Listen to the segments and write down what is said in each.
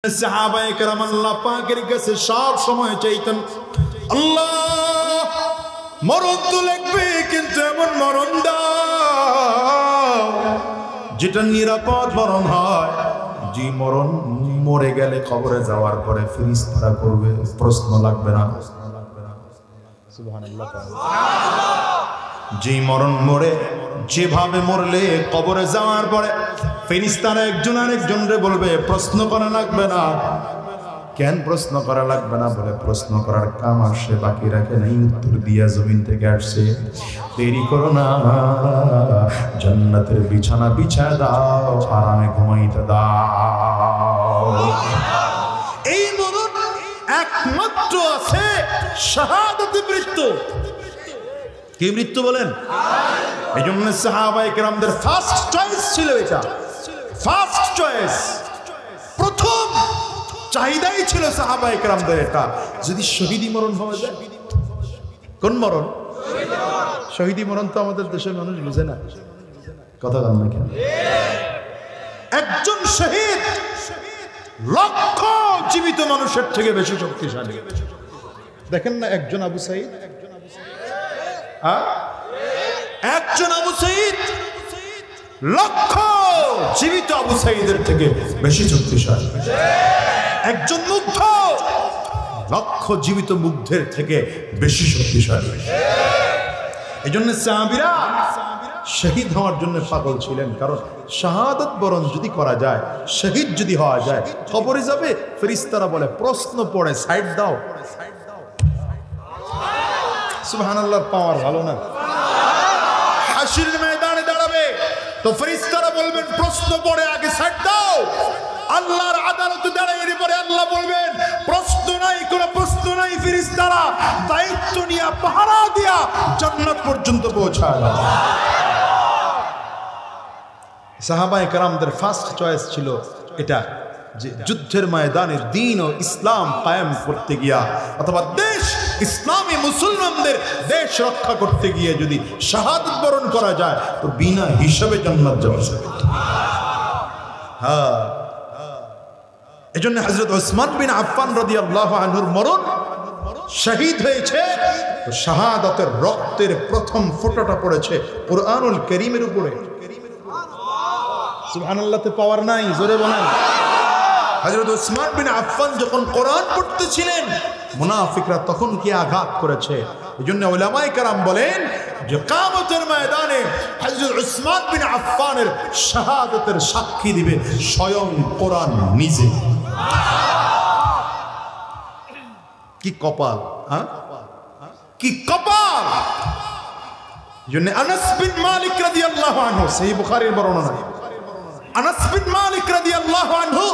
সাহাবায়ে কেরাম আল্লাহ পাকের কাছে সব সময় চাইতেন, আল্লাহ মরণ তো লাগবে, কিন্তু এমন মরণ দাও যেটা নিরাপদ মরণ হয়, যে মরণ মরে গেলে কবরে যাওয়ার পরে ফেরেশতারা করবে, প্রশ্ন লাগবে না। সুবহানাল্লাহ। যে মরণ মরে যেভাবে মরলে কবরে যাওয়ার পরে ফেরেশতারা একজন আরেকজনরে বলবে, প্রশ্ন করা লাগবে না। কেন প্রশ্ন করা লাগবে না? বলে প্রশ্ন করার কাম আসে বাকি রাখে নাই, উত্তর দিয়া জমিন থেকে আসছে। দেরি করো না, জান্নাতের বিছানা বিছায় দাও, আরামে ঘুমাইতে দাও। এই মরণ একমাত্র আছে শাহাদাতের মৃত্যু। কি মৃত্যু বলেন? এই জন্য সাহাবায়ে কেরামদের ফার্স্ট চয়েস ছিল এটা, ফার্স্ট চয়েস, প্রথম চাহিদাই ছিল সাহাবায়ে কেরামদের এটা। যদি শহীদি মরণ হয়ে যায়। কোন মরণ? শহীদি মরণ তো আমাদের দেশের মানুষ বুঝে না, কথা বলেন না কেন? একজন শহীদ লক্ষ জীবিত মানুষের থেকে বেশি শক্তিশালী। দেখেন না একজন আবু সাঈদ, একজন আবু সাঈদ লক্ষ জীবিত আবু সাঈদের থেকে বেশি শক্তিশালী। একজন মুগ্ধ লক্ষ জীবিত মুগ্ধের থেকে বেশি শক্তিশালী। এই জন্য সাহাবীরা শহীদ হওয়ার জন্য পাগল ছিলেন, কারণ শাহাদাত বরণ যদি করা যায়, শহীদ যদি হওয়া যায়, কবরে যাবে, ফেরেশতারা বলে প্রশ্ন পড়ে সাইড দাও। সুবহানাল্লাহর পাওয়ার ভালো না? হাসরের ময়দানে দাঁড়াবে তো ফেরেশতারা বলবেন প্রশ্ন পড়ে আগে সাইড দাও। আল্লাহর আদালতে দাঁড়াইলে পরে আল্লাহ বলবেন প্রশ্ন নাই, কোনো প্রশ্ন নাই। ফেরেশতারা দায়িত্ব নিয়ে পাহারা দিয়া জান্নাত পর্যন্ত পৌঁছায়। সাহাবায়ে কেরামদের ফার্স্ট চয়েস ছিল এটা, যে যুদ্ধের ময়দানে দ্বীন ও ইসলাম কায়েম করতে গিয়া, অথবা দেশ ইসলামী মুসলমানদের দেশ রক্ষা করতে গিয়ে যদি শাহাদাত বরণ করা যায় তো বিনা হিসাবে জান্নাত যাওয়া যায়। হ্যাঁ, এজন্য হযরত ওসমান বিন আফফান রাদিয়াল্লাহু আনহুর মরণ শহীদ হয়েছে তো শাহাদাতের রক্তের প্রথম ফোঁটাটা পড়েছে কুরআনুল কারীমের উপরে। সুবহানাল্লাহ, তে পাওয়ার নাই, জোরে বলেন। হযরত ওসমান বিন আফফান যখন কোরআন পড়তেছিলেন, মুনাফিকরা তখন কি আঘাত করেছে। এজন্য উলামায়ে কেরাম বলেন যে কিয়ামতের ময়দানে হযরত ওসমান বিন আফফানের শাহাদাতের সাক্ষী দিবে স্বয়ং কোরআন নিজে। কি কপাল, হ্যাঁ, কি কপাল। এজন্য আনাস বিন মালিক রাদিয়াল্লাহু আনহু, সহিহ বুখারীর বর্ণনা, আনাস বিন মালিক রাদিয়াল্লাহু আনহু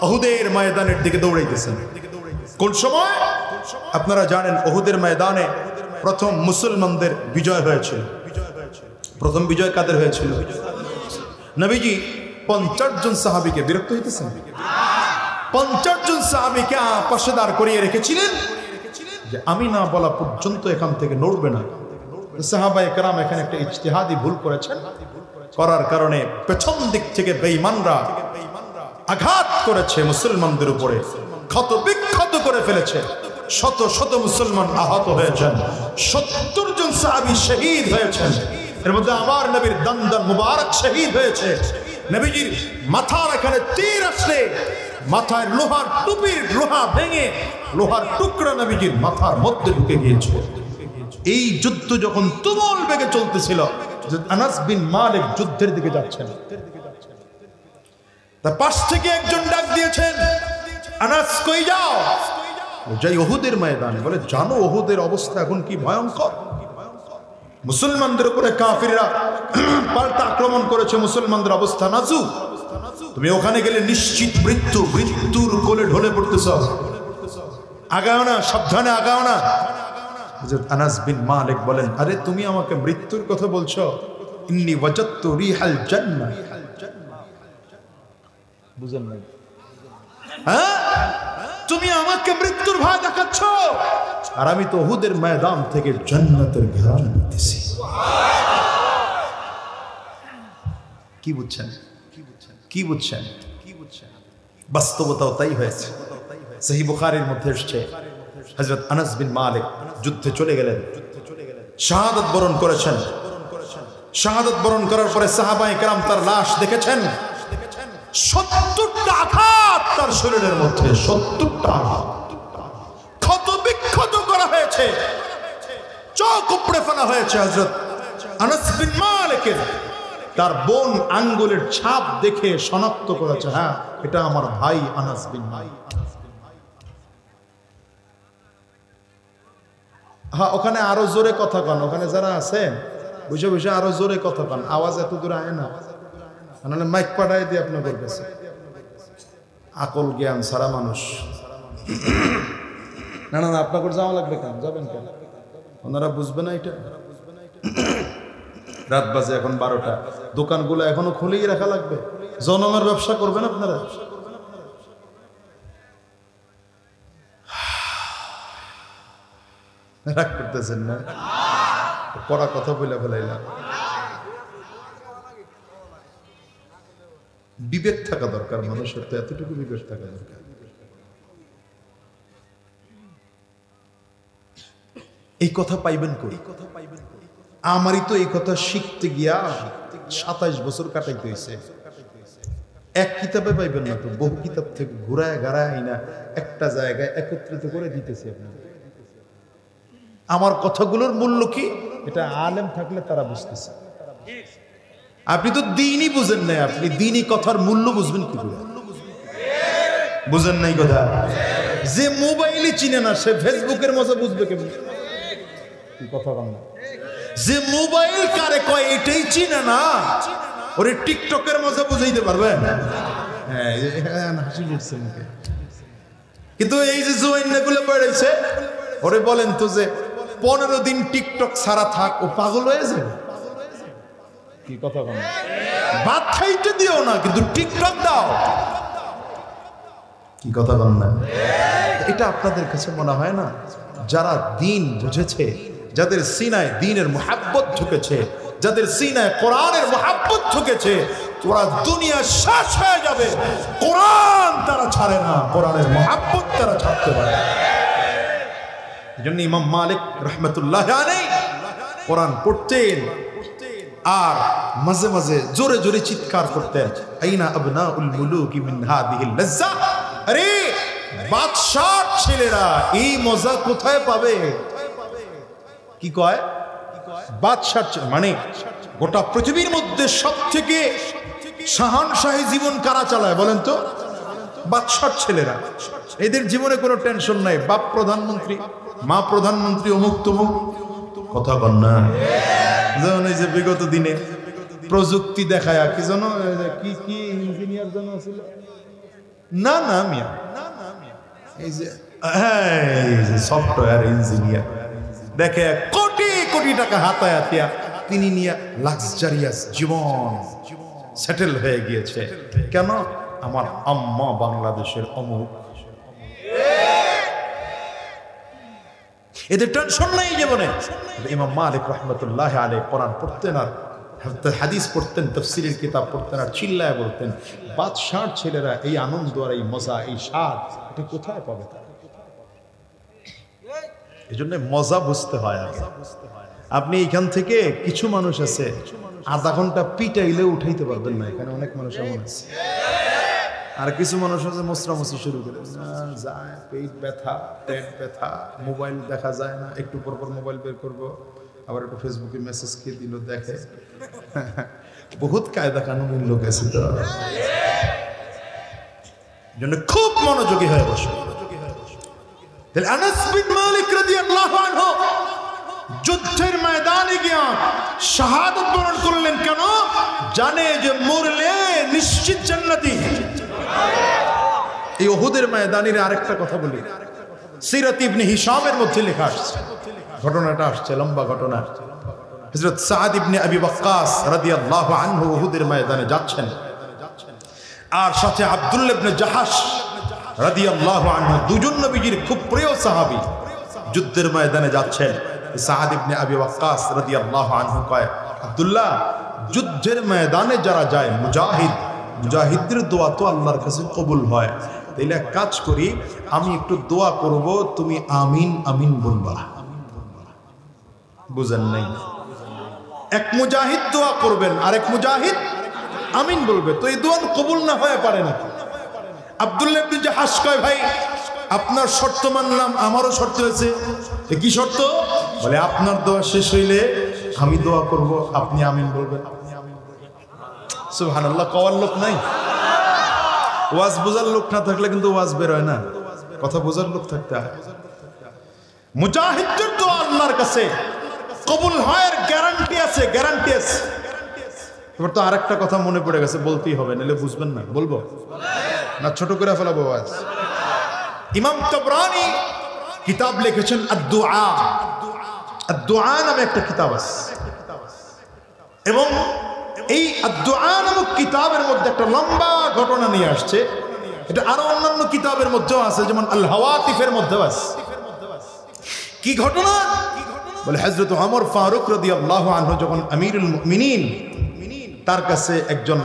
উহুদের ময়দানের দিকে দৌড়াইতেছেন। কোন সময়? আপনারা জানেন উহুদের ময়দানে প্রথম মুসলমানদের বিজয় হয়েছিল। প্রথম বিজয় কাদের হয়েছিল? নবীজি 50 জন সাহাবীকে, বিরক্ত হইতেছেন, 50 জন সাহাবীকে পাশে দাঁড় করিয়ে রেখেছিলেন যে আমি না বলা পর্যন্ত এখান থেকে নড়বে না। সাহাবায়ে কেরাম এখানে একটা ইজতিহাদি ভুল করেছেন, করার কারণে পেছন দিক থেকে বেঈমানরা আঘাত করেছে মুসলমানদের উপরে, ক্ষত বিক্ষত করে ফেলেছে। শত শত মুসলমান আহত হয়েছেন, 70 জন সাহাবী শহীদ হয়েছেন। এর মধ্যে আমার নবীর দন্দন মুবারক শহীদ হয়েছে। নবীজির মাথার এখানে তীর আসলে মাথায় লোহার টুপির লোহা ভেঙে লোহার টুকরা নবীজির মাথার মধ্যে ঢুকে গিয়েছিল। এই যুদ্ধ যখন তুমুল বেগে চলতেছিল, আনাস বিন মালিক যুদ্ধের দিকে যাচ্ছেন, তার পাশ থেকে একজন ডাক দিয়েছেন, আনাস কই যাও? যাই উহুদের ময়দানে। বলে জানো উহুদের অবস্থা এখন কি ভয়ঙ্কর, মুসলমানদের উপরে কাফিররা পাল্টা আক্রমণ করেছে, মুসলমানদের অবস্থা নাজুক, তুমি ওখানে গেলে নিশ্চিত মৃত্যু, মৃত্যুর কোলে ঢলে পড়তেছ, আগাও না, সাবধানে আগাও না। আনাস বিন মালিক বলেন, আরে তুমি আমাকে মৃত্যুর কথা বলছো? ইন্নী ওয়াজাদতু রিহাল জান্নাহ। বুঝেন না? হ্যাঁ, তুমি আমাকে মৃত্যুর ভয় দেখাচ্ছ, আর আমি তো উহুদের ময়দান থেকে জান্নাতের ঘ্রাণ নিতেছি। কি বুঝছেন? কি বুঝছেন? কি বুঝছেন? বাস্তবতাও তাই হয়েছে। সহিহ বুখারীর মধ্যে এসেছে হযরত আনাস বিন মালিক যুদ্ধে চলে গেলেন, শাহাদাত বরণ করেছেন। শাহাদাত বরণ করার পরে সাহাবায়ে কেরাম তার লাশ দেখেছেন। 70টা আঘাত তার শরীরের মধ্যে, 70টা আঘাত, ক্ষত বিক্ষত করা হয়েছে, চোখ উপড়ে ফেলা হয়েছে। হযরত আনাস বিন মালিকের তার বোন আঙ্গুলের ছাপ দেখে শনাক্ত করেছে, হ্যাঁ এটা আমার ভাই আনাস বিন মালিক। হ্যাঁ, ওখানে আরো জোরে কথা কন, ওখানে যারা আছেন বুঝে বুঝে আরো জোরে কথা কন, আওয়াজ এত দূরে আয় না, নাহলে মাইক পাঠাই দিয়ে আপনাদের কাছে। আকল জ্ঞান সারা মানুষ। না না না, আপনাদের যাওয়া লাগবে কেন, যাবেন কেন, ওনারা বুঝবে না এটা। রাত বাজে এখন 12টা, দোকানগুলো এখনো খুলেই রাখা লাগবে। জনমের ব্যবসা করবেন আপনারা? রাগ করতেছেন না? কড়া কথা বলে ফেলাইলাম। বিবেক থাকা দরকার মানুষের, তো এতটুকু বিবেক থাকা দরকার। এই কথা পাইবেন কই? আমারই তো এই কথা শিখতে গিয়া 27 বছর কাটাইতে হয়েছে। এক কিতাবে পাইবেন না তো, বহু কিতাব থেকে ঘুরায় গাড়ায় না একটা জায়গায় একত্রিত করে দিতেছি আপনাদের। আমার কথাগুলোর মূল্য কি এটা আলেম থাকলে তারা বুঝতেছে। আপনি তো দ্বীনই বুঝেন নাই, আপনি দ্বীনি কথার মূল্য বুঝবেন কি করে? বুঝেন নাই কথা। যে মোবাইলই চিনে না সে ফেসবুকের মজা বুঝবে কেমন? কথা বল না। যে মোবাইল কারে কয় এটাই চিনে না, ওরে টিকটকের মজা বুঝাইতে পারবে? হ্যাঁ, হাসি উঠছে মুখে। কিন্তু এই যে জোয়াইনাগুলো বেড়েছে, ওরে বলেন তো যে 15 দিন টিকটক ছাড়া থাক, ও পাগল হয়ে যাবে। কি কথা বল? ভাত খাইতে দিও না কিন্তু টিকটক দাও। কি কথা বল না? এটা আপনাদের কাছে মনে হয় না? যারা দ্বীন বুঝেছে, যাদের সিনায় দ্বীনের মুহাব্বত ঢুকেছে, যাদের সিনায় কোরআনের মুহাব্বত ঢুকেছে, ওরা দুনিয়া শেষ হয়ে যাবে, কোরআন তারা ছাড়ে না, কোরআনের মুহাব্বত তারা ছাড়তে পারে। এজন্য ইমাম মালিক রাহমাতুল্লাহ আলাইহি কোরআন পড়তেন আর মাঝে মাঝে জোরে জোরে চিৎকার করতেন, আইনা আবনাউল মুলুকি মিন হাদিহিল লাজ্জা। আরে বাদশার ছেলেরা এই মজা কোথায় পাবে? কি কয়? বাদশার মানে গোটা পৃথিবীর মধ্যে সবথেকে শাহানশাহী জীবন কারা চালায় বলেন তো? বাদশার ছেলেরা। এদের জীবনে কোনো টেনশন নাই, বাপ প্রধানমন্ত্রী, মা প্রধানমন্ত্রী, অমুক তমুক। কথা বল না। যেমন এই যে বিগত দিনে প্রযুক্তি দেখায় কি যেন, কি কি ইঞ্জিনিয়ার যেন ছিল না, না মিয়া, এই যে সফটওয়্যার ইঞ্জিনিয়ার দেখে কোটি কোটি টাকা হাতায় হাতিয়া তিনি নিয়ে লাক্সারিয়াস জীবন সেটেল হয়ে গিয়েছে। কেন? আমার আম্মা বাংলাদেশের অমুক। এদের টেনশন নাই জীবনে। ইমাম মালিক রাহমাতুল্লাহ আলাইহি কোরআন পড়তেন আর হাদিস পড়তেন, তাফসীরের কিতাব পড়তেন আর চিল্লায় বলতেন, বাদশার ছেলেরা এই আনন্দ আর এই মজা, এই স্বাদ এটা কোথায় পাবে? এই জন্য মজা বুঝতে হয় আগে। আপনি এখান থেকে কিছু মানুষ আছে আধা ঘন্টা পিটাইলে উঠাইতে পারবেন না, এখানে অনেক মানুষ এমন আছে। আর কিছু মানুষ আছে মোসরামসি শুরু করে যায়, পেট ব্যথা, পেট ব্যথা, মোবাইল দেখা যায় না, একটু পর পর মোবাইল বের করবো, আবার একটু ফেসবুকে মেসেজ কে দিল দেখে। বহুত কায়দা কানুনের লোক আছে তো, জন্য খুব মনোযোগী হয়ে বসে। আনাস বিন মালিক রাদিয়াল্লাহু আনহু যুদ্ধের ময়দানে গিয়া শাহাদাত বরণ করলেন। কেন? জানে যে মরলে নিশ্চিত জান্নাতি। এই উহুদের ময়দানের আরেকটা কথা বলি, সিরাত ইবনে হিশামের মধ্যে লেখা আসছে, ঘটনাটা আসছে লম্বা ঘটনা। হযরত সাদ ইবনে আবি ওয়াক্কাস রাদিয়াল্লাহু আনহু উহুদের ময়দানে যাচ্ছেন, আর সাথে আব্দুল্লাহ ইবনে জাহাশ রাদিয়াল্লাহু আনহু, দুজন নবীজির খুব প্রিয় সাহাবী, যুদ্ধের ময়দানে যাচ্ছেন। সাদ ইবনে আবি ওয়াক্কাস রাদিয়াল্লাহু আনহু কয়, আব্দুল্লাহ, যুদ্ধের ময়দানে যারা যায় মুজাহিদ, মুজাহিদদের দোয়া তো আল্লাহর কাছে কবুল হয়। তাইলে এক কাজ করি, আমি একটু দোয়া করব, তুমি আমিন আমিন বলবা। বুঝেন নাই? এক মুজাহিদ দোয়া করবেন, আরেক মুজাহিদ আমিন বলবে, তো এই দোয়া কবুল না হয়ে পারে না। আব্দুল্লাহ ইবনে জাহাশ কয়, ভাই আপনার শর্ত মানলাম, আমারও শর্ত হয়েছে। কি শর্ত? বলে আপনার দোয়া শেষ হইলে আমি দোয়া করব, আপনি আমিন বলবেন। সুবহানাল্লাহ। কওয়ার লোক নাই, ওয়াজ বোঝার লোক না থাকলে কিন্তু ওয়াজ বের হয় না, কথা বোঝার লোক থাকতে হয়। মুজাহিদদের দোয়া আল্লাহর কাছে কবুল হয়, গ্যারান্টি আছে, গ্যারান্টি আছে। এবার তো আরেকটা কথা মনে পড়ে গেছে, বলতেই হবে, নাহলে বুঝবেন না। বলবো না ছোট করে ফেলাবো আওয়াজ? ইমাম তাবরানী কিতাব লিখেছেন আদ-দুআ, আদ-দুআ নামে একটা কিতাব আছে, এবং এই আদ-দুআ নামক কিতাবের মধ্যে একটা লম্বা ঘটনা নিয়ে আসছে। এটা আরো অন্যান্য কিতাবের মধ্যেও আছে, যেমন আল হাওয়াতিফের মধ্যেও আছে। কি ঘটনা? বলে হযরত ওমর ফারুক রাদিয়াল্লাহু আনহু যখন আমিরুল মুমিনিন, তার কাছে একজন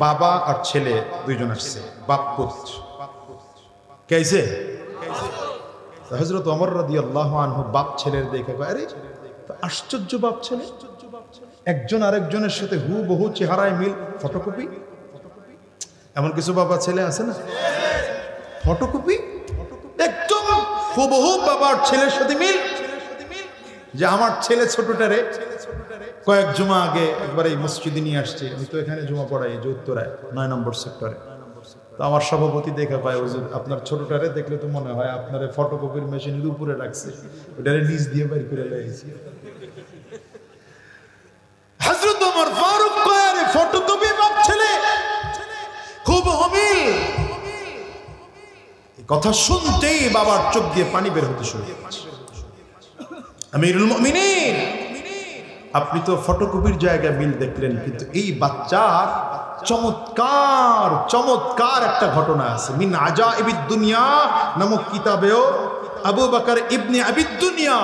বাবা আর ছেলে দুইজন আসছে, বাপ পুত্র। কেইছে? হযরত ওমর রাদিয়াল্লাহু আনহু বাপ ছেলের দেখে কয়, আরে আশ্চর্য বাপ ছেলে, একজন আরেকজনের সাথে হুবহু চেহারায় মিল, ফটোকপি। এমন কিছু বাবা ছেলে আছে না, ফটোকপি একদম হুবহু বাবার ছেলের সাথে মিল। যে আমার ছেলে ছোটটারে কয়েক জুমা আগে একবার এই মসজিদে নিয়ে আসছে, আমি তো এখানে জুমা পড়াই, যে উত্তরায় 9 নম্বর সেক্টরে। তো আমার সভাপতি দেখা পায়, হুজুর আপনার ছোটটারে দেখলে তো মনে হয় আপনার ফটোকপির মেশিনের উপরে রাখছে, ওটারে নিচ দিয়ে বের করে লাইছি। হযরত ওমর ফারুক কয়, আরে ফটোকপি বাপ ছেলে, খুব অমিল। এই কথা শুনতেই বাবার চোখ দিয়ে পানি বের হতে শুরু করেছে। আমিরুল মুমিনিন, আপনি তো ফটোকপির জায়গায় মিল দেখলেন, কিন্তু এই বাচ্চার চমৎকার চমৎকার একটা ঘটনা আছে। মিন আজাইবিদ দুনিয়া নামক কিতাবেও আবু বকর ইবনে আবিদ দুনিয়া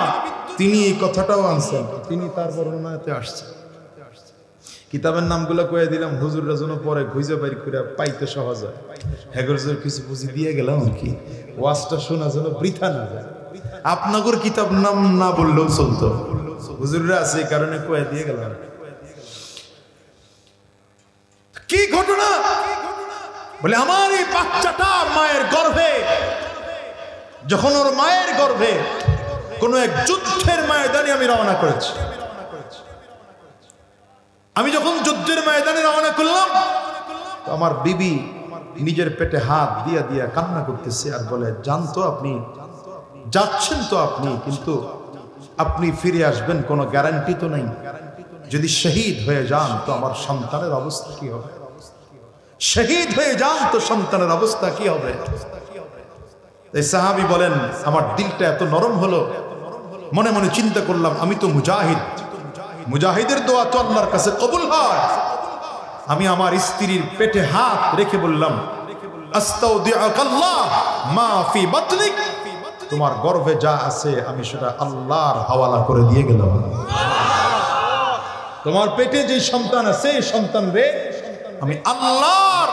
তিনি এই কথাটাও আনছেন, তিনি তার বর্ণনাতে আসছেন। কিতাবের নামগুলো কয়ে দিলাম, হুজুররা যেন পরে খুঁজে বের করে পাইতে সহজ হয়। হেগরজোর কিছু বুঝি দিয়ে গেলাম আর কি, ওয়াজটা শোনা যেন বৃথা না যায়। আপনাদের কিতাব নাম না বললেও চলতো, হুজুররা আছে এই কারণে কয়ে দিয়ে গেলাম। কি ঘটনা? বলে আমার এই বাচ্চাটা মায়ের গর্ভে, যখন ওর মায়ের গর্ভে কোন এক যুদ্ধের ময়দানে আমি রওনা করেছি। আমি যখন যুদ্ধের ময়দানে রওনা করলাম, আমার বিবি নিজের পেটে হাত দিয়া দিয়া কান্না করতেছে আর বলে, জানতো আপনি যাচ্ছেন তো আপনি, কিন্তু আপনি ফিরে আসবেন কোনো গ্যারান্টি তো নেই। যদি শহীদ হয়ে যান তো আমার সন্তানের অবস্থা কি হবে? শহীদ হয়ে যান তো সন্তানের অবস্থা কি হবে? এই সাহাবী বলেন, আমার দিলটা এত নরম হলো, মনে মনে চিন্তা করলাম, আমি তো মুজাহিদ, মুজাহিদের দোয়া তো আল্লাহর কাছে কবুল হয়। আমি আমার স্ত্রীর পেটে হাত রেখে বললাম, আস্তাউদিউকাল্লাহ মা ফি বাতনিক, তোমার গর্ভে যা আছে আমি সেটা আল্লাহর হাওয়ালা করে দিয়ে গেলাম। তোমার পেটে যে সন্তান আছে, সন্তান রে আমি আল্লাহর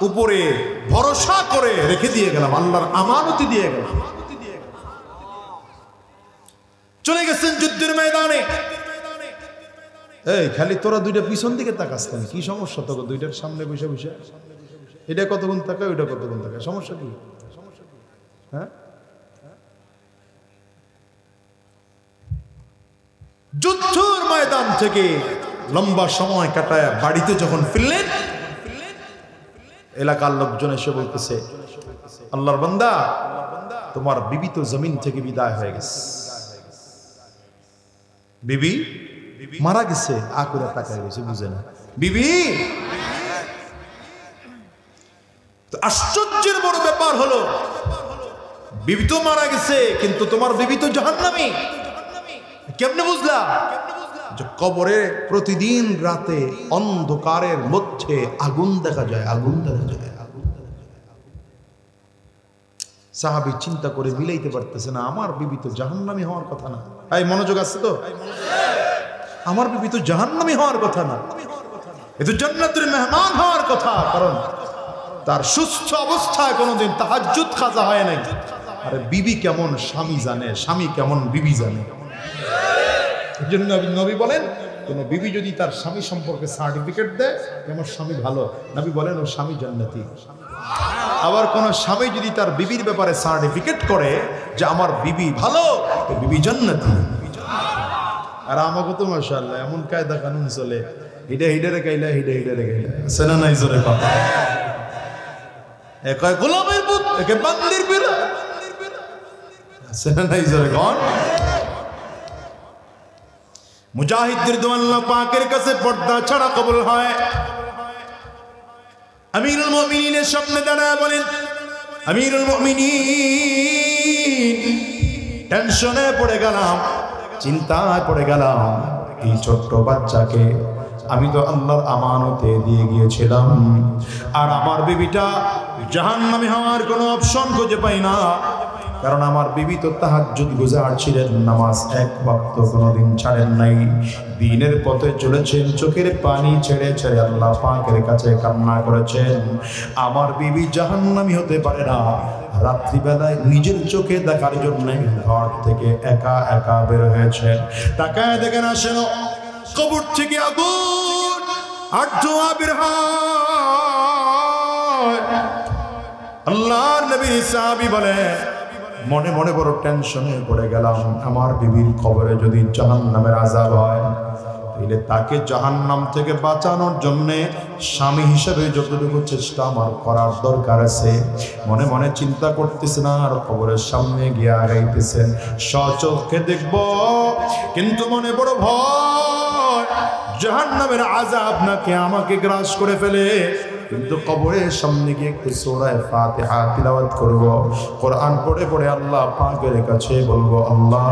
উপরে ভরসা করে রেখে দিয়ে গেলাম, আল্লাহর আমানতি দিয়ে গেলাম। চলে গেছেন যুদ্ধের ময়দানে। এই খালি তোরা দুইটা পিছন দিকে তাকাস কেন? কি সমস্যা তোকে? দুইটার সামনে বসে বসে এটা কতক্ষণ তাকায়, ওইটা কতক্ষণ তাকায়, সমস্যা কি? হ্যাঁ, যুদ্ধের ময়দান থেকে লম্বা সময় কাটায় বাড়িতে যখন ফিরলেন, এলাকার লোকজন এসে বলতেছে, আল্লাহর বান্দা, তোমার বিবি তো জমিন থেকে বিদায় হয়ে গেছে, বিবি মারা গেছে। আকুরা তাকায় গেছে, বুঝে না বিবি। তো আশ্চর্যের বড় ব্যাপার হলো, বিবি তো মারা গেছে, কিন্তু তোমার বিবি তো জাহান্নামী। কেমনে বুঝলা? যে কবরে প্রতিদিন রাতে অন্ধকারের মধ্যে আগুন দেখা যায়, আগুন দেখা যায়। সাহাবী চিন্তা করে মিলাইতে পারতেছে না, আমার বিবি তো জাহান্নামী হওয়ার কথা না। এই মনোযোগ আছে তো? আমার বিবি তো জাহান্নামী হওয়ার কথা না। এ তো জান্নাতের মেহমান হওয়ার কথা, কারণ তার সুস্থ অবস্থায় কোনোদিন তাহাজ্জুদ কাজা হয় নাই। আরে বিবি কেমন স্বামী জানে, স্বামী কেমন বিবি জানে। এই জন্য নবী বলেন, কোন বিবি যদি তার স্বামী সম্পর্কে সার্টিফিকেট দেয় আমার স্বামী ভালো, নবী বলেন ও স্বামী জান্নাতি। আবার কোন স্বামী যদি তার বিবির ব্যাপারে সার্টিফিকেট করে যে আমার বিবি ভালো, তো বিবি জান্নাতি। আর আমাকে তো মাশাআল্লাহ এমন কায়দা কানুন চলে, হিডে হিডে রে গাইলা, হিডে হিডে রে গাইলা, সেনা নাই জোরে কথা। এক গোলামের পুত, একে বান্দির বিরা, সেনা নাই জোরে কোন। মুজাহিদদের দোয়া আল্লাহ পাকের কাছে পর্দা ছাড়া কবুল হয়। আমিরুল মুমিনিনের সামনে দাঁড়ায় বলেন, আমিরুল মুমিনিন, টেনশনে পড়ে গেলাম, চিন্তায় পড়ে গেলাম। এই ছোট্ট বাচ্চাকে আমি তো আল্লাহর আমানতে দিয়ে গিয়েছিলাম, আর আমার বিবিটা জাহান্নামী হওয়ার কোনো অপশন খুঁজে পাই না। কারণ আমার বিবি তো তাহাজ্জুদ গুজার ছিলেন, নামাজ এক ওয়াক্ত কোনোদিন ছাড়েন নাই, দিনের পথে চলেছেন, চোখের পানি ছেড়ে ছেড়ে আল্লাহ পাকের কাছে কান্না করেছেন। আমার বিবি জাহান্নামী হতে পারে না। রাত্রিবেলায় নিজের চোখে দেখার জন্য ঘর থেকে একা একা বের হয়েছে। তাকায় দেখেন আসেন কবর থেকে আগুন আর ধোঁয়া বের হয়। আল্লাহর নবী সাহাবী বলে, মনে মনে বড় টেনশনে পড়ে গেলাম, আমার বিবির কবরে যদি জাহান্নামের আযাব হয়, তাহলে তাকে জাহান্নাম থেকে বাঁচানোর জন্য স্বামী হিসেবে যতটুকু চেষ্টা আমার করার দরকার আছে, মনে মনে চিন্তা করতেছেন আর কবরের সামনে গিয়ে আগাইতেছেন, সচক্ষে দেখব, কিন্তু মনে বড় ভয় জাহান্নামের আযাব নাকি আমাকে গ্রাস করে ফেলে। কিন্তু কবরের সামনে গিয়ে একটু সূরা ফাতিহা তিলাওয়াত করব, কোরআন পড়ে পড়ে আল্লাহ পাকের কাছে বলবো, আল্লাহ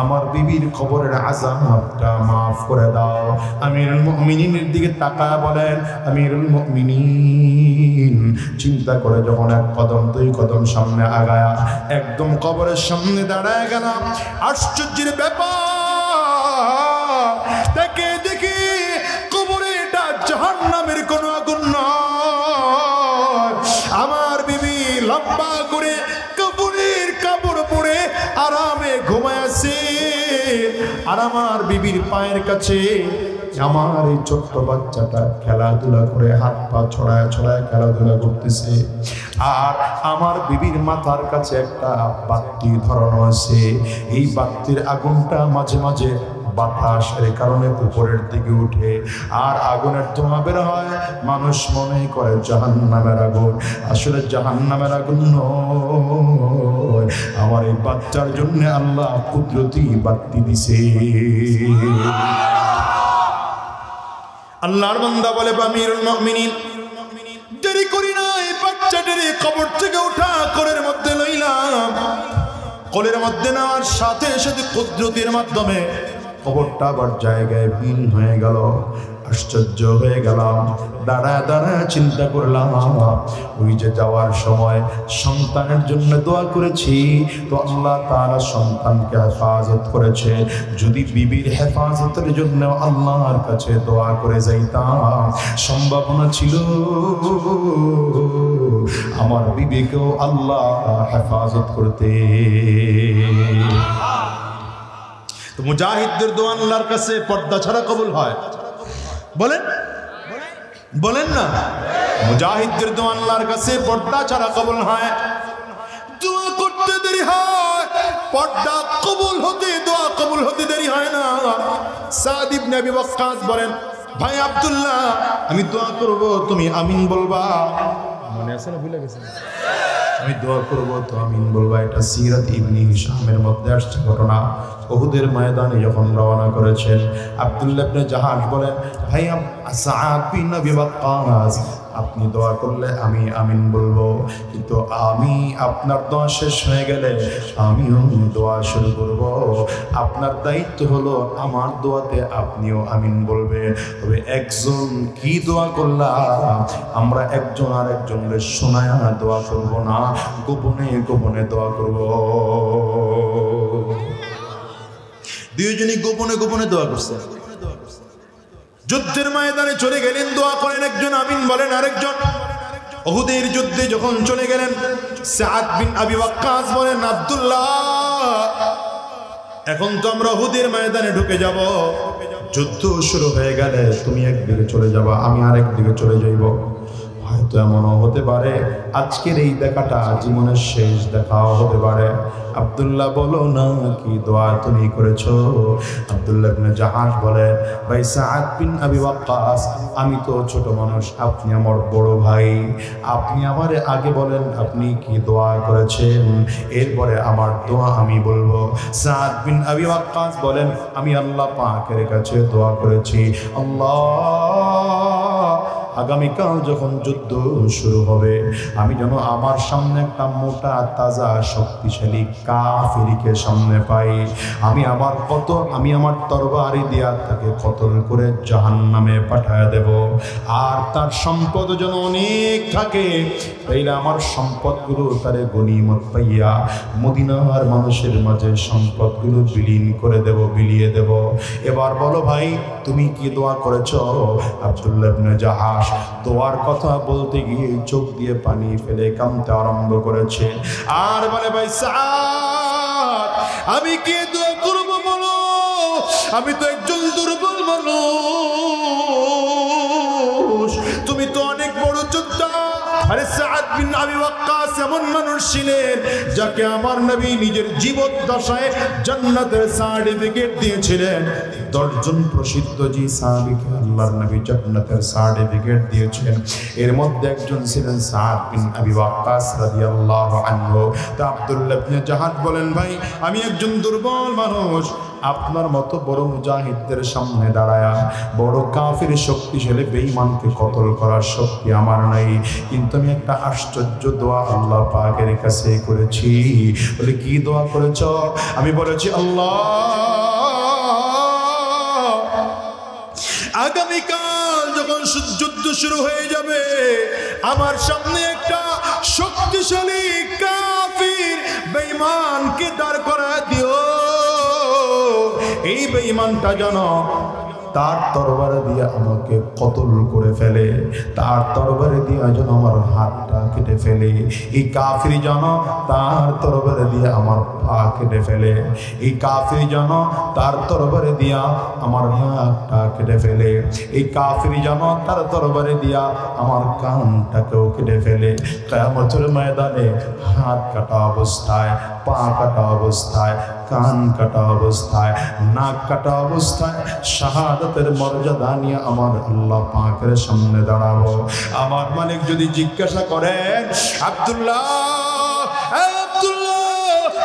আমার বিবির কবরের আযাবটা মাফ করে দাও। আমিরুল মুমিনিনের দিকে তাকায় বলেন, আমিরুল মুমিনিন চিন্তা করে যখন এক কদম দুই কদম সামনে আগায়া একদম কবরের সামনে দাঁড়ায় গেলাম, আশ্চর্যের ব্যাপার, তাকে দেখি কবরে এটা জাহান্নামের কোনো আগুন নয়। আমার বিবি লম্বা করে কবরের কাপড় পরে আরামে ঘুমায় আছে, আর আমার বিবির পায়ের কাছে আমার এই ছোট্ট বাচ্চাটা খেলাধুলা করে হাত পা ছড়ায় ছড়ায় খেলাধুলা করতেছে। আর আমার বিবির মাথার কাছে একটা বাতি ধরানো আছে, এই বাতির আগুনটা মাঝে মাঝে বাতাসের কারণে উপরের দিকে উঠে আর আগুনের ধোঁয়া বের হয়। মানুষ মনে করে জাহান্নামের আগুন, আসলে জাহান্নামের আগুন নয়, আমার এই বাচ্চার জন্য আল্লাহ কুদরতি বাতি দিছে। আল্লাহর বান্দা বলে, আমিরুল মুমিনিন দেরি করি না, এই বাচ্চাটারে কবর থেকে উঠা কোলের মধ্যে লইলাম। কোলের মধ্যে নেওয়ার সাথে সাথে কুদরতের মাধ্যমে কবরটা আবার জায়গায় বিলীন হয়ে গেল। আশ্চর্য হয়ে গেলাম, দাঁড়ায় দাঁড়ায় চিন্তা করলাম, ওই যে যাওয়ার সময় সন্তানের জন্য দোয়া করেছি, তো আল্লাহ তাআলা সন্তানকে হেফাজত করেছে। যদি বিবির হেফাজতের জন্য আল্লাহর কাছে দোয়া করে যাইতাম, সম্ভাবনা ছিল আমার বিবিকেও আল্লাহ হেফাজত করতে। তো মুজাহিদদের দোয়া আল্লাহর কাছে পর্দা ছাড়া কবুল হয়, বলেন বলেন না? মুজাহিদদের দোয়া আল্লাহর কাছে পর্দা ছাড়া কবুল হয়। দোয়া করতে দেরি হয়, পর্দা কবুল হতে দোয়া কবুল হতে দেরি হয় না। সাদ ইবনে আবি ওয়াক্কাস বলেন, ভাই আব্দুল্লাহ আমি দোয়া করব, তুমি আমিন বলবা। মনে আছে না, ভুলে গেছেন? আমি দোয়া করব তো আমিন বলবা। এটা সিরাত ইবনে হিশামের মধ্যে আসছে ঘটনা। উহুদের ময়দানে যখন রওনা করেছেন, আব্দুল্লাহ ইবনে জাহাশ বলেন, ভাই সাদ বিন আবি ওয়াক্কাস আপনি দোয়া করলে আমি আমিন বলবো, কিন্তু আমি আপনার দোয়া শেষ হয়ে গেলে আমিও দোয়া শুরু করব। আপনার দায়িত্ব হলো আমার দোয়াতে আপনিও আমিন বলবেন। তবে একজন কি দোয়া করলাম, আমরা একজন আর একজনের শোনায়া দোয়া করব না, গোপনে গোপনে দোয়া করব। দুইজনই গোপনে গোপনে দোয়া করছে। যুদ্ধের ময়দানে চলে গেলেন, দোয়া করেন, একজন আমিন বলেন, আরেকজন। উহুদের যুদ্ধে যখন চলে গেলেন, সাদ বিন আবি ওয়াক্কাস বলেন, আব্দুল্লাহ এখন তো আমরা উহুদের ময়দানে ঢুকে যাব, যুদ্ধ শুরু হয়ে গেলে তুমি একদিকে চলে যাবা, আমি আরেক দিকে চলে যাইব। হয়তো এমনও হতে পারে আজকের এই দেখাটা জীবনের শেষ দেখাও হতে পারে। আব্দুল্লাহ বলো না কি দোয়া তুমি করেছো? আব্দুল্লাহ ইবনে জাহাশ বলে, ভাই সাদ বিন আবি ওয়াক্কাস, আমি তো ছোট মানুষ, আপনি আমার বড় ভাই, আপনি আমারে আগে বলেন আপনি কি দোয়া করেছেন, এরপরে আমার দোয়া আমি বলবো। সাদ বিন আবি ওয়াক্কাস বলেন, আমি আল্লাহ পাকের কাছে দোয়া করেছি, আল্লাহ আগামীকাল যখন যুদ্ধ শুরু হবে আমি যেন আমার সামনে একটা মোটা তাজা শক্তিশালী কাফিরকে সামনে পাই, আমি আমার তরবারি দিয়া তাকে কতল করে জাহান্নামে পাঠায় দেব, আর তার সম্পদ যেন অনেক থাকে, তাইলে আমার সম্পদগুলো তারে গনিমত পাইয়া মদিনার মানুষের মাঝে সম্পদগুলো বিলিয়ে দেব। এবার বলো ভাই তুমি কি দোয়া করেছো? আব্দুল্লাহ ইবনে জাহাশ দোয়ার কথা বলতে গিয়ে চোখ দিয়ে পানি ফেলে কাঁদতে আরম্ভ করেছে, আর বলে, ভাই সাদ আমি কি দোয়া করবো বলো, আমি তো একজন দুর্বল মানুষ, তুমি তো অনেক বড় যোদ্ধা। আরে সাদ বিন আবি ওয়াক্কাস এমন মানুষ ছিলেন যাকে আমার নবী নিজের জীবদ্দশায় জান্নাতের সার্টিফিকেট দিয়েছিলেন। 10 জন প্রসিদ্ধ জি সাহাবীকে আল্লাহর নবী জান্নাতের সার্টিফিকেট দিয়েছেন, এর মধ্যে একজন ছিলেন সাদ বিন আবি ওয়াক্কাস রাদিয়াল্লাহু আনহু। তা আব্দুল্লাহ ইবনে জাহাশ বলেন, ভাই আমি একজন দুর্বল মানুষ, আপনার মতো বড় মুজাহিদদের সামনে দাঁড়ায়া বড় কাফির শক্তিশালী বেঈমানকে কতল করার শক্তি আমার নাই, কিন্তু আমি একটা আশ্চর্য দোয়া আল্লাহ পাকের কাছে করেছি। বলে কি দোয়া করেছ? আমি বলেছি, আল্লাহ আগামীকাল যখন যুদ্ধ শুরু হয়ে যাবে আমার সামনে একটা শক্তিশালী কাফির বেঈমানকে দাঁড় করায় দিও, এই বেঈমানটা যেন তার তরবারে দিয়ে আমাকে কতল করে ফেলে, তার তরবারে দিয়ে যেন আমার হাতটা কেটে ফেলে, এই কাফির যেন তার তরবারে দিয়ে আমার পা কেটে ফেলে, এই কাফির যেন তার তরবারে দিয়া আমার নাকটা কেটে ফেলে, এই কাফির যেন তার তরবারে দিয়া আমার কানটাকেও কেটে ফেলে। কিয়ামতের ময়দানে হাত কাটা অবস্থায়, পা কাটা অবস্থায়, কান কাটা অবস্থায়, নাক কাটা অবস্থায় শাহাদাতের মর্যাদা নিয়ে আমার আল্লাহ পাকের সামনে দাঁড়াবো। আমার মালিক যদি জিজ্ঞাসা করেন, আব্দুল্লাহ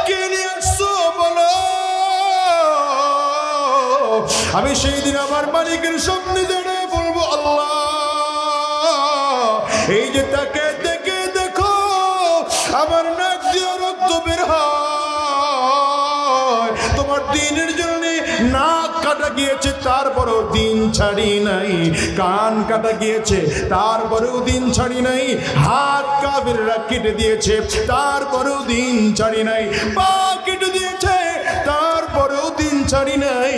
কে নিয়ে আসছো বলো, আমি সেই দিন আমার মালিকের সামনে দাঁড়িয়ে বলবো, আল্লাহ এই যে তাকে দেখে দেখো আমার নাক দিয়ে রক্ত বের হয়, তোমার দিনের জন্য নাক কাটা গিয়েছে তারপরেও দিন ছাড়ি নাই, কান কাটা গিয়েছে তারপরেও দিন ছাড়ি নাই, হাত কাফিররা কেটে দিয়েছে তারপরেও দিন ছাড়ি নাই, পা কেটে দিয়েছে তারপরেও দিন ছাড়ি নাই।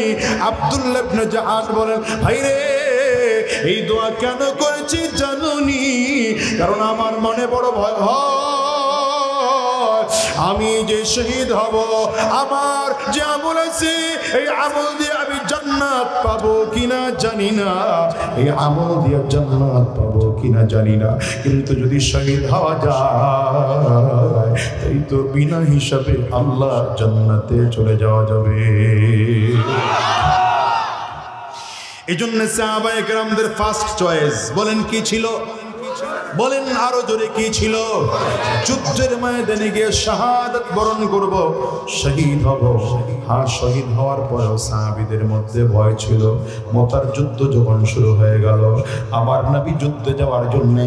আব্দুল্লাহ ইবনে জাহাশ বলেন, ভাই রে এই দোয়া কেন করেছি জানুনি? কারণ আমার মনে বড় ভয় হয় আমি যে শহীদ হব, আমার যে আমল আছে এই আমল দিয়ে আমি জান্নাত পাবো কিনা জানি না, এই আমল দিয়ে জান্নাত পাবো কিনা জানি না, কিন্তু যদি শহীদ হওয়া যায় তাই তো বিনা হিসাবে আল্লাহ জান্নাতে চলে যাওয়া যাবে। এই জন্য সাহাবায়ে কেরামদের ফার্স্ট চয়েস বলেন কি ছিল? বলেন আরো জোরে কি ছিল? যুদ্ধের ময়দানে গিয়ে শাহাদাত বরণ করব, শহীদ হব। হ্যাঁ, শহীদ হওয়ার পরেও সাহাবীদের মধ্যে ভয় ছিল। মতার যুদ্ধ যখন শুরু হয়ে গেল, আমার নবী যুদ্ধে যাওয়ার জন্য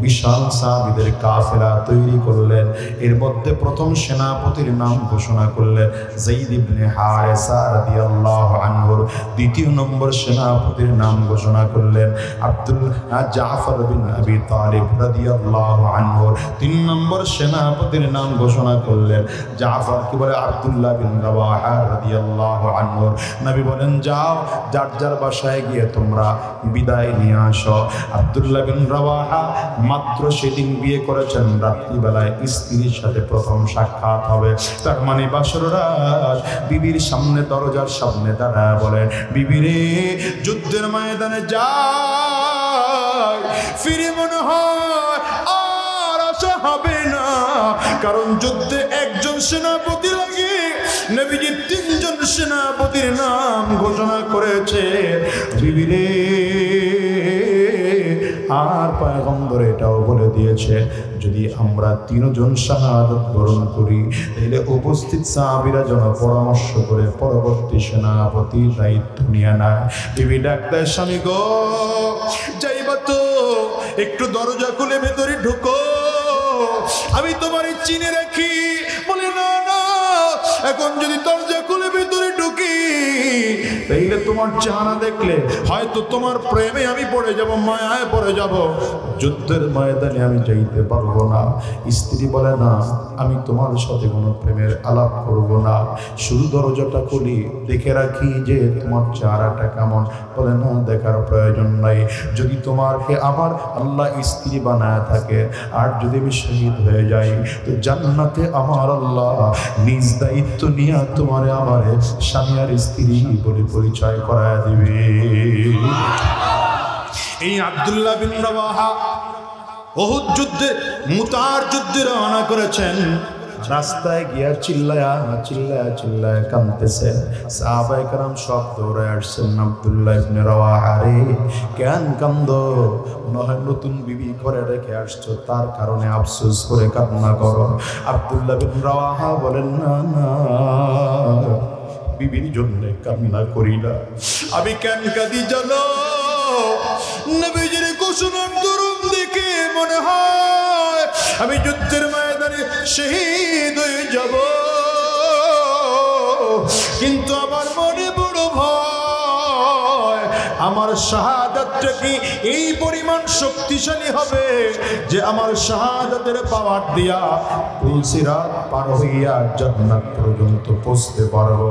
বিশাল সাহাবীদের কাফেলা তৈরি করলেন। এর মধ্যে প্রথম সেনাপতির নাম ঘোষণা করলেন যায়েদ ইবনে হারেসা রাদিয়াল্লাহু আনহু। দ্বিতীয় নম্বর সেনাপতির নাম ঘোষণা করলেন জাফর বিন আবি তালিব রাদিয়াল্লাহু আনহু। তিন নম্বর সেনাপতির নাম ঘোষণা করলেন জাফর কি বলে আব্দুল্লাহ বিন রাওয়াহা রাদিয়াল্লাহু আনহু। নবী বলেন যাও যার যার বাসায় গিয়ে তোমরা বিদায় নিয়ে আসো। আব্দুল্লাহ বিন রাওয়াহা মাত্র সেদিন বিয়ে করেছেন, রাত্রিবেলায় স্ত্রীর সাথে প্রথম সাক্ষাৎ হবে। তার মানে বাসর রাত বিবির সামনে দরজার সামনে দাঁড়ায় বলেন বিবি রে যুদ্ধের ময়দানে যাই ফিরে মনে হয় আর আশা হবে না, কারণ যুদ্ধে একজন সেনাপতি লাগে নবীজি তিনজন সেনাপতির নাম ঘোষণা করেছে। বিবি রে আর পয়গম্বর এটাও বলে দিয়েছে যদি আমরা তিনজন শাহাদাত বরণ করি তাহলে উপস্থিত সাহাবীরা যেন পরামর্শ করে পরবর্তী সেনাপতির দায়িত্ব নিয়ে নেয়। বিবি ডাক্তার স্বামী গো যাইবা তো একটু দরজা খুলে ভেতরে ঢুকো, আমি তোমার চিনে রাখি। বলে না না, এখন যদি দরজা খুলে ভেতরে ঢুকি তাইলে তোমার চেহারা দেখলে হয়তো তোমার প্রেমে আমি পড়ে যাব, মায়ায় পড়ে যাব, যুদ্ধের ময়দানে আমি যাইতে পারবো না। স্ত্রী বলে না আমি তোমার সাথে কোনো প্রেমের আলাপ করব না, শুধু দরজাটা খুলি দেখে রাখি যে তোমার চেহারাটা কেমন। বলে না দেখার প্রয়োজন নাই, যদি তোমাকে আমার আল্লাহ স্ত্রী বানায় থাকে আর যদি আমি শহীদ হয়ে যাই তো জান্নাতে আমার আল্লাহ নিজ দায়িত্ব নিয়ে তোমারে আমারে স্বামী আর স্ত্রী বলে পরিচয় করায় দিবে। এই আব্দুল্লাহ বিন রাওয়াহা উহুদ যুদ্ধে মুতার যুদ্ধে রওনা করেছেন। রাস্তায় গিয়া চিল্লায়া চিল্লায়া চিল্লায়া কাঁদতেছে। সাহাবায়ে কেরাম সব দৌড়ে আসছেন আব্দুল্লাহ ইবনে রাওয়াহা রে কেন কান্দো? নয় নতুন বিবি করে রেখে আসছো তার কারণে আফসোস করে কান্না করো। আব্দুল্লাহ বিন রাওয়াহা বলেন না না বিবির জন্য কান্না করি না, আমি কেন কাঁদি জানো? নবীজির ঘোষণার দরুন দেখে মনে হয় আমি যুদ্ধের ময়দানে শহীদ হয়ে যাব, কিন্তু আমার মনে বড় ভয় আমার শাহাদাতটা কি এই পরিমাণ শক্তিশালী হবে যে আমার শাহাদাতের পাওয়ার দিয়া পুলসিরাত পার হইয়া জান্নাত পর্যন্ত পৌঁছতে পারবো।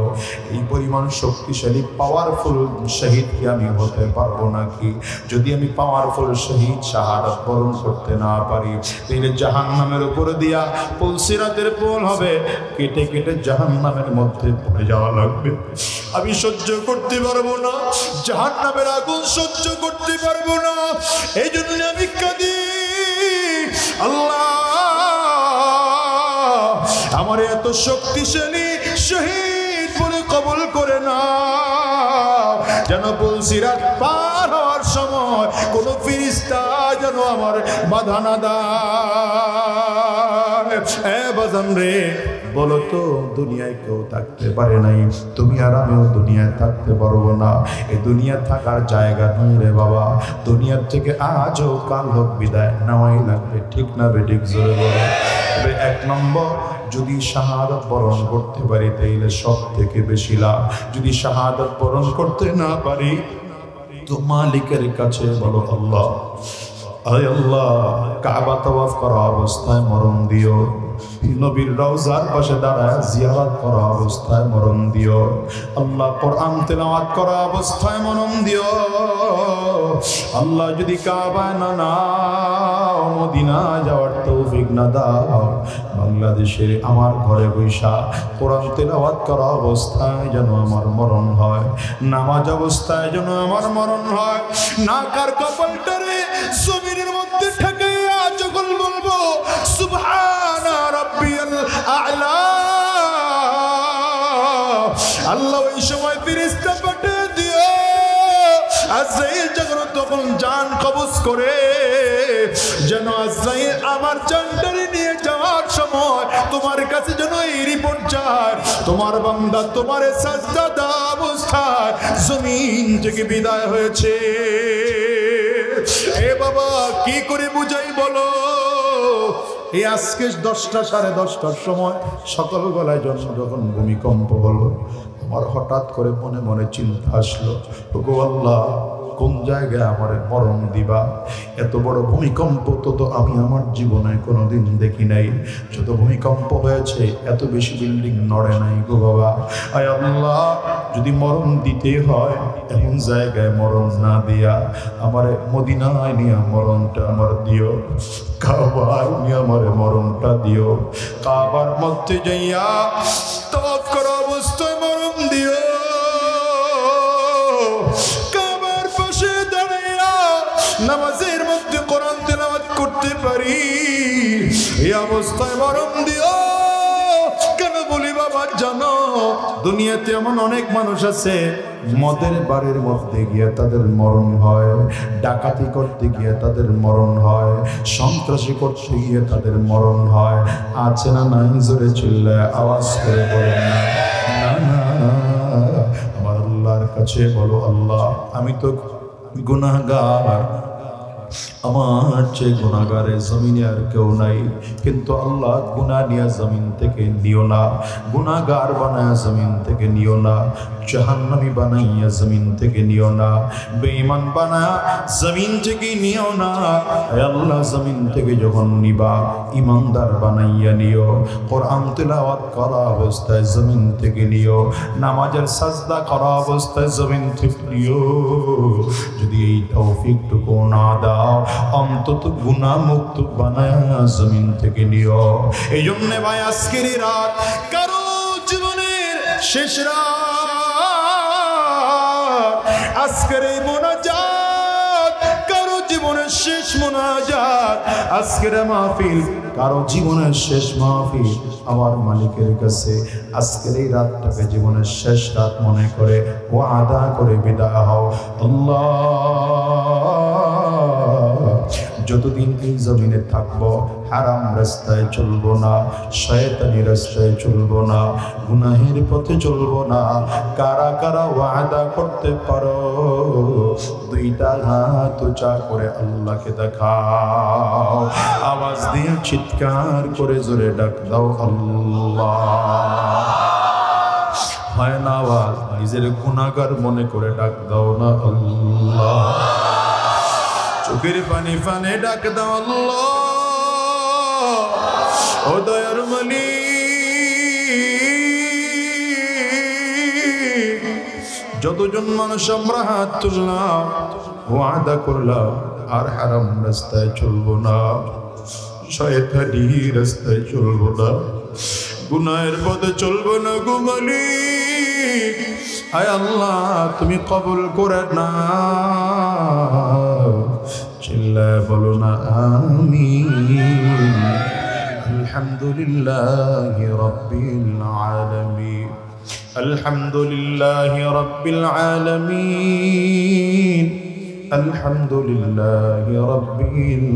এই পরিমাণ শক্তিশালী পাওয়ারফুল শহীদ কি আমি হতে পারবো নাকি? যদি আমি পাওয়ারফুল শহীদ শাহাদাত বরণ করতে না পারি তাহলে জাহান্নামের উপরে দিয়া পুলসিরাতের পোল হবে, কেটে কেটে জাহান্নামের মধ্যে পড়ে যাওয়া লাগবে। আমি সহ্য করতে পারবো না, জাহান্নামের আগুন সহ্য করতে পারবো না, এই জন্য আমি কাঁদি। আল্লাহ আমার এত শক্তিশালী শহীদ বলে কবুল করে না, যেন পুলসিরাত পার হওয়ার সময় কোন ফেরেশতা যেন আমার বাধা না দেয়। এ বাজান রে বলো তো দুনিয়ায় কেউ থাকতে পারে নাই, তুমি আর আমিও দুনিয়ায় থাকতে পারবো না। এই দুনিয়া থাকার জায়গা নয় রে বাবা, দুনিয়ার থেকে আজও কাল হোক বিদায় নেওয়াই লাগবে, ঠিক না বেঠিক? জোরে বলো। তবে এক নম্বর যদি শাহাদাত বরণ করতে পারি তাইলে সব থেকে বেশি লাভ। যদি শাহাদাত বরণ করতে না পারি তো মালিকের কাছে বলো আল্লাহ আয় আল্লাহ কাবা তাওয়াফ করা অবস্থায় মরণ দিও, নবীর রওজার পাশে দাঁড়ায় জিয়ারত করা অবস্থায় মরণ দিও, আল্লাহ কোরআন তেলাওয়াত করা অবস্থায় মরণ দিও। আল্লাহ যদি কাবায় না নাও, মদিনা যাওয়ার তৌফিক না দাও, বাংলাদেশের আমার ঘরে বৈশা কোরআন তেলাওয়াত করা অবস্থায় যেন আমার মরণ হয়, নামাজ অবস্থায় যেন আমার মরণ হয়। নাকার কপালটারে জমিনের মধ্যে ঠেকাইয়া যখন বলবো সুবহানা রাব্বিয়াল আ'লা, আল্লাহ ওই সময় ফেরেশতা পাঠিয়ে দিও। আজরাইল যখন তখন জান কবজ করে, যেন আজরাইল আমার জানটারে নিয়ে যাওয়ার সময় তোমার কাছে যেন এই রিপোর্ট যায় তোমার বান্দা তোমার সাজদা অবস্থায় জমিন থেকে বিদায় হয়েছে। এ বাবা কি করে বুঝাই বলো? এই আজকে 10টা 10:30টার সময় সকালবেলায় যখন ভূমিকম্প হলো, আমার হঠাৎ করে মনে মনে চিন্তা আসলো, ওগো আল্লাহ কোন জায়গায় আমারে মরণ দিবা? এত বড় ভূমিকম্প তো আমি আমার জীবনে কোনোদিন দেখি নাই। যত ভূমিকম্প হয়েছে এত বেশি বিল্ডিং নড়ে নাই গো বাবা। আয় আল্লাহ, যদি মরণ দিতে হয় এমন জায়গায় মরণ না দিয়া আমারে মদিনায় নিয়ে মরণটা আমার দিও, কাবার নিয়ে আমারে মরণটা দিও, কাবার মধ্যে যাইয়া তওয়াফ করা অবস্থায় মরণ দিও, কাবার পাশে দাঁড়াইয়া নামাজের মধ্যে কোরআন তেলাওয়াত করতে পারি এই অবস্থায় মরণ দিও। কেন বলি বাবা জানো, দুনিয়াতে এমন অনেক মানুষ আছে মদের বাড়ির মধ্যে গিয়ে তাদের মরণ হয়, ডাকাতি করতে গিয়ে তাদের মরণ হয়, সন্ত্রাসী করতে গিয়ে তাদের মরণ হয়। আছে না নাই? জোরে চিল্লায় আওয়াজ করে বলেন না। না আমার আল্লাহর কাছে বলো, আল্লাহ আমি তো গুনাহগার, আমার চেয়ে গুনাহগারের জমিনে আর কেউ নাই, কিন্তু আল্লাহ গুনাহ নিয়ে জমিন থেকে নিও না, গুনাহগার বানায়া জমিন থেকে নিও না, জাহান্নামী বানাইয়া জমিন থেকে নিও না, বেঈমান বানায়া জমিন থেকে নিও না। হে আল্লাহ, জমিন থেকে যখন নিবা ইমানদার বানাইয়া নিও, কোরআন তেলাওয়াত করা অবস্থায় জমিন থেকে নিও, নামাজের সাজদা করা অবস্থায় জমিন থেকে নিও। যদি এই তৌফিকটুকু না দাও, অন্তত গুনাহ মুক্ত বানায়া জমিন থেকে নিও। এই জন্য ভাই আজকের এই রাত কারো জীবনের শেষ রাত, আজকের এই মোনাজাত কারো জীবনের শেষ মোনাজাত, আজকের মাহফিল কারো জীবনের শেষ মাহফিল। আমার মালিকের কাছে আজকের এই রাতটাকে জীবনের শেষ রাত মনে করে ওয়াদা করে বিদায় হও। আল্লাহ, যতদিন এই জমিনে থাকবো হারাম রাস্তায় চলবো না, শয়তানি রাস্তায় চলবো না, গুনাহের পথে চলবো না। কারা কারা ওয়াদা করতে পারো? দুইটা হাত উঁচা করে আল্লাহকে দেখাও, আওয়াজ দিয়ে চিৎকার করে জোরে ডাক দাও আল্লাহ। হয় না আওয়াজ? নিজের গুনাহগার মনে করে ডাক দাও না আল্লাহ। চোখের পানি ফানে ডাক দাও আল্লাহ। ও দয়ার মালিক, যতজন মানুষ আমরা হাত তুললাম ওয়াদা করলাম আর হারাম রাস্তায় চলবো না, শয়তানি রাস্তায় চলবো না, গুনাহের পথে চলবো না গো মালিক। আয় আল্লাহ, তুমি কবুল করে না। চিল্লায় বলো না আমিন। আলহামদুলিল্লাহি রাব্বিল আলামিন, আলহামদুলিল্লাহি রাব্বিল আলামিন, আলহামদুলিল্লাহি রাব্বিল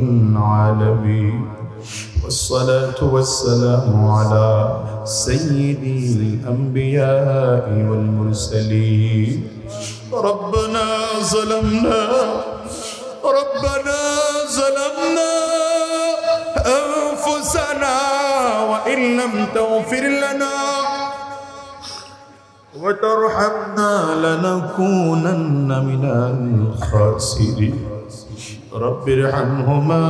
আলামিন। والصلاة والسلام على سيد الأنبياء والمرسلين. ربنا ظلمنا أنفسنا وإن لم تغفر لنا وترحمنا لنكونن من الخاسرين. رب ارحمهما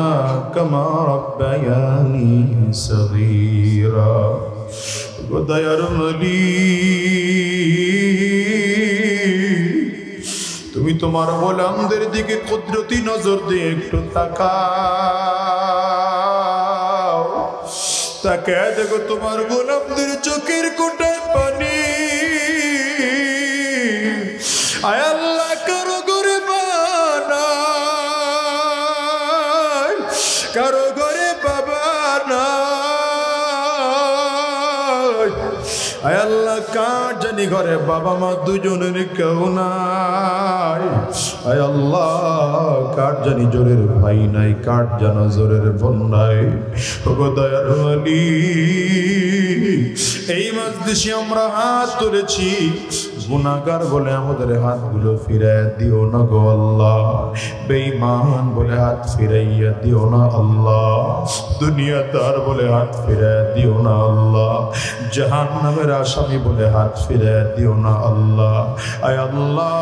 كما ربياني صغيرا. দয়ার মালিক, তুমি তোমার গোলামদের দিকে কুদরতি নজর দিয়ে একটু তাকাও, তাকায় দেখো তোমার গোলামদের চোখের কোটায় পানি। আয় আল্লাহ, কারো ঘরে বানাই, কারো ঘরে বাবা নাই। আয় আল্লাহ, কার জানি ঘরে বাবা মা দুজনের কেউ নাই। আয় আল্লাহ, কার জানি জোরের ভাই নাই, কার জানা জোরের বোন নাই। ওগো দয়ার মালিক, এই মজলিসে আমরা হাত তুলেছি, গুনাহগার বলে আমাদের হাতগুলো ফিরাইয়া দিও না গো আল্লাহ, বেঈমান বলে হাত ফিরাইয়া দিও না আল্লাহ, দুনিয়াদার বলে হাত ফিরাইয়া দিও না আল্লাহ, জাহান্নামের আসামি বলে হাত ফিরাইয়া দিও না আল্লাহ। আয় আল্লাহ,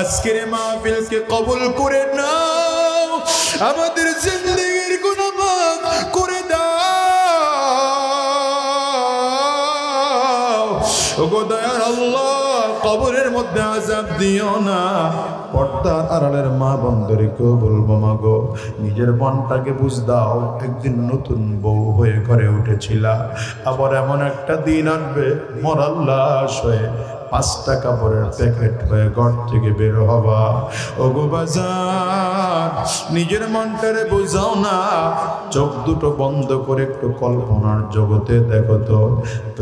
আজকের মাহফিলকে কবুল করে নাও, আমাদের জিন্দেগির গুনাহ মাফ করে দাও। ওগো দয়ার আল্লাহ, কবরের মধ্যে আযাব দিও না। পর্দার আড়ালের মা বন্ধুদেরকেও বলবো মাগো, নিজের মনটাকে বুঝ দাও, একদিন নতুন বউ হয়ে ঘরে উঠেছিলা, আবার এমন একটা দিন আসবে মরার লাশ হয়ে 5 টাকা পরের প্যাকেট হয়ে ঘর থেকে বের হবা। ওগো বাজার, নিজের মনটারে বোঝাও না, চোখ দুটো বন্ধ করে একটু কল্পনার জগতে দেখো তো,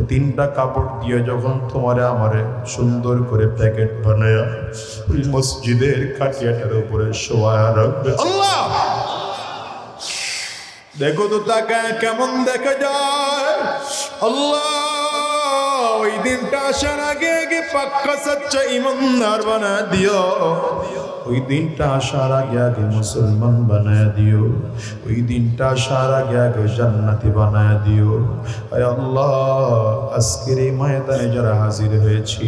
3টা কাপড় দিয়ে যখন তোমারে আমারে সুন্দর করে প্যাকেট বানায় ওই মসজিদের খাটিয়াটার উপরে শোয়া রাখবে, আল্লাহ দেখো তো তাকায় কেমন দেখা যায়। আল্লাহ, ওই দিনটা আসার আগে আগে পাক্কা সচ্চা ইমানদার বানা দিও, ওই দিনটা আসার আগে আগে মুসলমান বানায় দিও, ওই দিনটা আসার আগে আগে জান্নাতি বানায় দিও। আয় আল্লাহ, আজকের এই ময়দানে যারা হাজির হয়েছি,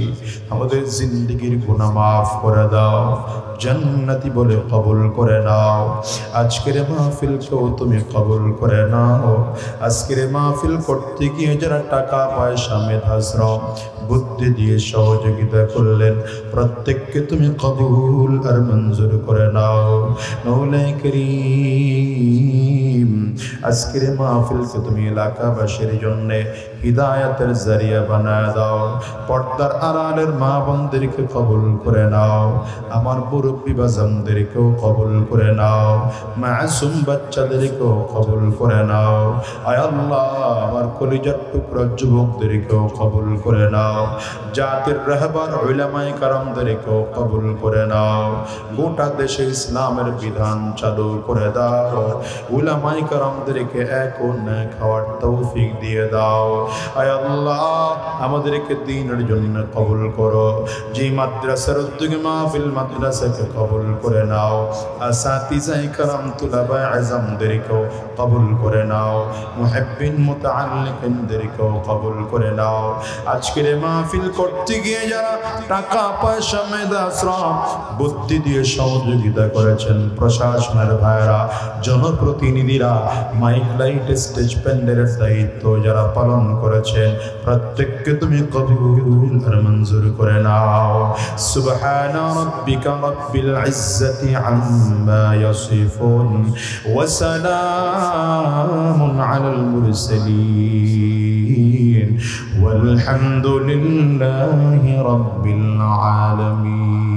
আমাদের জিন্দেগির গুনাহ মাফ করে দাও, জান্নাতি বলে কবুল করে নাও। আজকের মাহফিলকেও তুমি কবুল করে নাও। আজকের মাহফিল করতে গিয়ে যারা টাকা পয়সা মেধা শ্রম বুদ্ধি দিয়ে সহযোগিতা করলেন, প্রত্যেককে তুমি কবুল আর মঞ্জুর করে নাও। মওলাই করিম, আজকের মাহফিলকে তুমি এলাকাবাসীর জন্য হিদায়াতের জারিয়া বানায় দাও। পর্দার আড়ালের মা বোনদেরকে কবুল করে নাও, আমার মুরব্বী বাজানদেরকেও কবুল করে নাও, মাসুম বাচ্চাদেরকেও কবুল করে নাও। আয় আল্লাহ, আমার কলিজার টুকরা যুবকদেরকেও কবুল করে নাও, জাতির রাহবার উলামায়ে কারামদেরকেও কবুল করে নাও। গোটা দেশে ইসলামের বিধান চালু করে দাও, উলামায়ে কারামদেরকে এক ও নেক হওয়ার তৌফিক দিয়ে দাও। আয় আল্লাহ, আমাদেরকে দ্বীনের জন্য কবুল করো। যে মাদ্রাসার উদ্যোগে মাহফিল, মাদ্রাসাকে কবুল করে নাও। আসাতিজায়ে কারাম তুলাবায়ে আযমদেরকেও কবুল করে নাও, মুহিব্বিন মুতাআল্লিকিনদেরকেও কবুল করে নাও। আজকের মাহফিল করতে গিয়ে যারা টাকা পয়সা মেধা শ্রম বুদ্ধি দিয়ে সহযোগিতা করেছেন, প্রশাসনের ভাইরা, জনপ্রতিনিধিরা, মাইক লাইট স্টেজ প্যান্ডেলের দায়িত্ব যারা পালন করেছেন, প্রত্যেককে তুমি কবুল আর মঞ্জুর করে নাও। সুবহানা রাব্বিকা রাব্বিল ইজ্জাতি আম্মা ইয়াসিফুন ওয়া সালামুন আলাল মুরসালিন ওয়ালহামদুলিল্লাহি রাব্বিল আলামিন।